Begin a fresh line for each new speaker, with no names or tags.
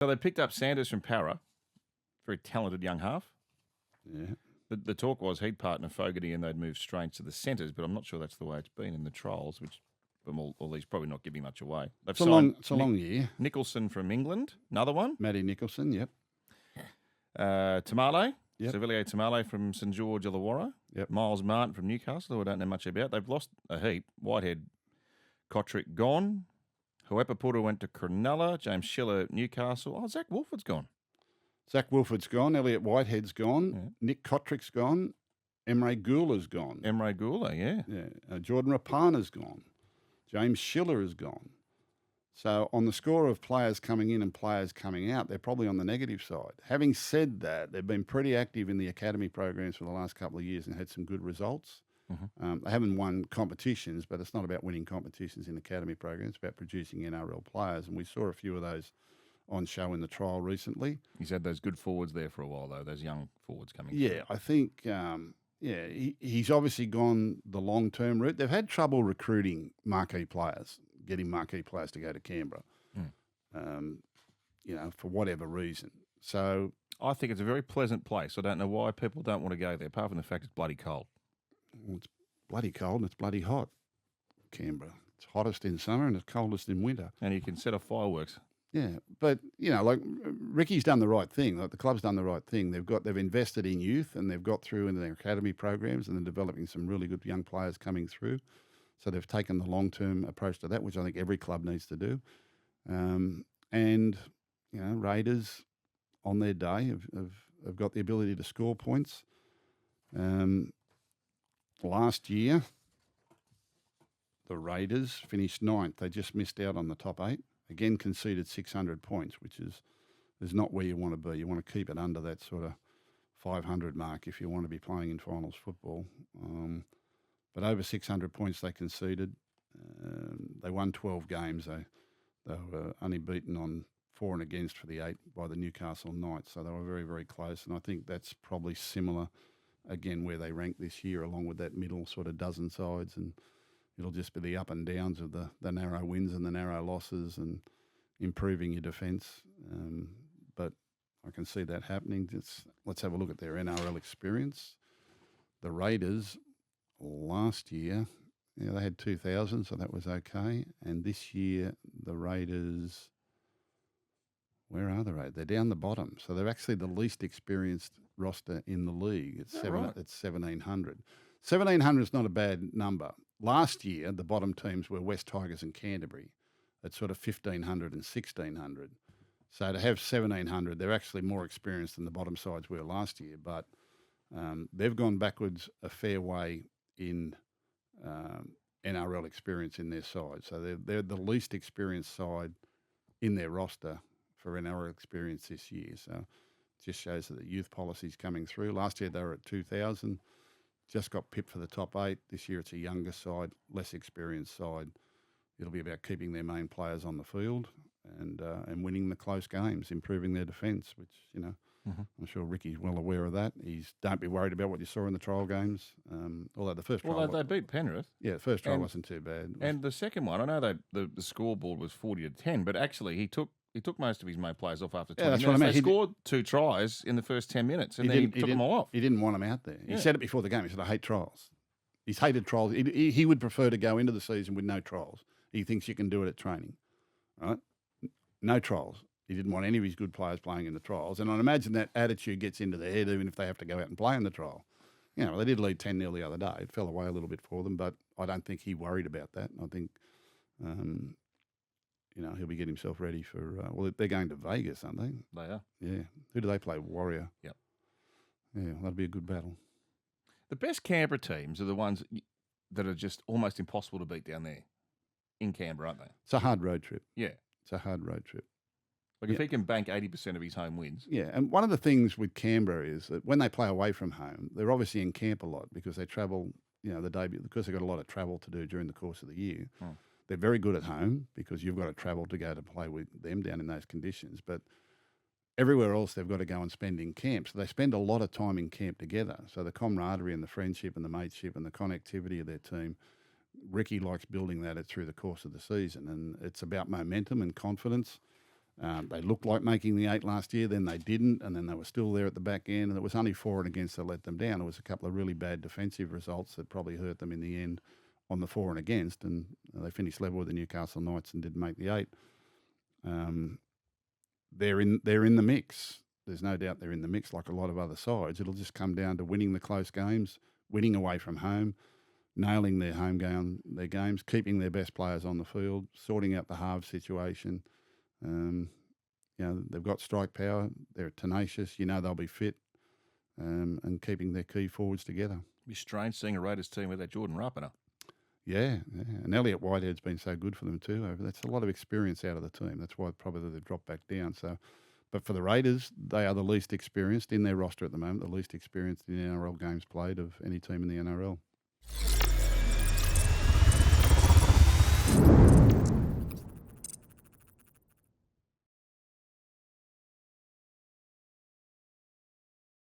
So they picked up Sanders from Para, very talented young half.
Yeah.
The talk was he'd partner Fogarty and they'd move Strange to the centres, but I'm not sure that's the way it's been in the trials, which from all these probably not giving much away. They've
It's a long year.
Nicholson from England, another one.
Matty Nicholson, yep.
Tamale,
Yep.
Sevilla Tamale from St George Illawarra.
Yep.
Miles Martin from Newcastle, who I don't know much about. They've lost a heap. Whitehead, Kotrick gone. Huepa went to Cronulla. James Schiller, Newcastle. Oh, Zach Wolford's gone.
Zach Wilford's gone. Elliot Whitehead's gone.
Yeah.
Nick Kotrick's gone. Emre Gula's gone.
Emre Gula, yeah.
Jordan Rapana's gone. James Schiller is gone. So on the score of players coming in and players coming out, they're probably on the negative side. Having said that, they've been pretty active in the academy programs for the last couple of years and had some good results.
Mm-hmm.
They haven't won competitions, but it's not about winning competitions in academy programs. It's about producing NRL players, and we saw a few of those on show in the trial recently.
He's had those good forwards there for a while, though, those young forwards coming
Yeah,
through.
I think, he's obviously gone the long-term route. They've had trouble recruiting marquee players, getting marquee players to go to Canberra, for whatever reason. So
I think it's a very pleasant place. I don't know why people don't want to go there, apart from the fact it's bloody cold.
well, it's bloody cold and it's bloody hot, Canberra. It's hottest in summer and it's coldest in winter.
And you can set off fireworks.
Yeah, but Ricky's done the right thing. Like the club's done the right thing. They've invested in youth and they've got through into their academy programs and they're developing some really good young players coming through. So they've taken the long-term approach to that, which I think every club needs to do. Raiders on their day have got the ability to score points. Last year, the Raiders finished 9th. They just missed out on the top 8. Again, conceded 600 points, which is not where you want to be. You want to keep it under that sort of 500 mark if you want to be playing in finals football. But over 600 points they conceded. They won 12 games. They were only beaten on for and against for the 8 by the Newcastle Knights. So they were very, very close. And I think that's probably similar, again, where they rank this year, along with that middle sort of dozen sides. And it'll just be the up and downs of the narrow wins and the narrow losses and improving your defence. But I can see that happening. Let's have a look at their NRL experience. The Raiders last year, they had 2,000, so that was okay. And this year, the Raiders, where are the Raiders? They're down the bottom. So they're actually the least experienced roster in the league. It's 1,700. 1,700 is not a bad number. Last year, the bottom teams were West Tigers and Canterbury at sort of 1,500 and 1,600. So to have 1,700, they're actually more experienced than the bottom sides were last year. But they've gone backwards a fair way in NRL experience in their side. So they're the least experienced side in their roster for NRL experience this year. So it just shows that the youth policy's coming through. Last year, they were at 2,000. Just got pipped for the top 8. This year it's a younger side, less experienced side. It'll be about keeping their main players on the field and winning the close games, improving their defence, which, I'm sure Ricky's well aware of that. Don't be worried about what you saw in the trial games. Although the first trial...
Well, they beat Penrith.
Yeah, the first trial wasn't too bad.
And the second one, I know that the scoreboard was 40-10, but actually he took most of his main players off after 20 minutes.
What I mean.
They scored 2 tries in the first 10 minutes, and then he took them all off.
He didn't want them out there.
Yeah.
He said it before the game. He said, I hate trials. He's hated trials. He would prefer to go into the season with no trials. He thinks you can do it at training, right? No trials. He didn't want any of his good players playing in the trials. And I'd imagine that attitude gets into their head even if they have to go out and play in the trial. They did lead 10-0 the other day. It fell away a little bit for them, but I don't think he worried about that. I think... he'll be getting himself ready for... they're going to Vegas, aren't they?
They are.
Yeah. Who do they play? Warrior.
Yep.
Yeah, that'll be a good battle.
The best Canberra teams are the ones that are just almost impossible to beat down there in Canberra, aren't they?
It's a hard road trip.
Yeah.
It's a hard road trip.
If he can bank 80% of his home wins.
Yeah, and one of the things with Canberra is that when they play away from home, they're obviously in camp a lot because they travel, the day, because they've got a lot of travel to do during the course of the year. They're very good at home because you've got to travel to go to play with them down in those conditions. But everywhere else, they've got to go and spend in camp. So they spend a lot of time in camp together. So the camaraderie and the friendship and the mateship and the connectivity of their team, Ricky likes building that through the course of the season. And it's about momentum and confidence. They looked like making the 8 last year, then they didn't, and then they were still there at the back end, and it was only for and against that let them down. It was a couple of really bad defensive results that probably hurt them in the end on the for and against, and they finished level with the Newcastle Knights and didn't make the 8. They're in the mix. There's no doubt they're in the mix like a lot of other sides. It'll just come down to winning the close games, winning away from home, nailing their their games, keeping their best players on the field, sorting out the halves situation. They've got strike power. They're tenacious. They'll be fit, and keeping their key forwards together.
It'd be strange seeing a Raiders team without Jordan Rapiner.
Yeah, and Elliot Whitehead's been so good for them too. That's a lot of experience out of the team. That's why probably they've dropped back down. So, but for the Raiders, they are the least experienced in their roster at the moment, the least experienced in NRL games played of any team in the NRL.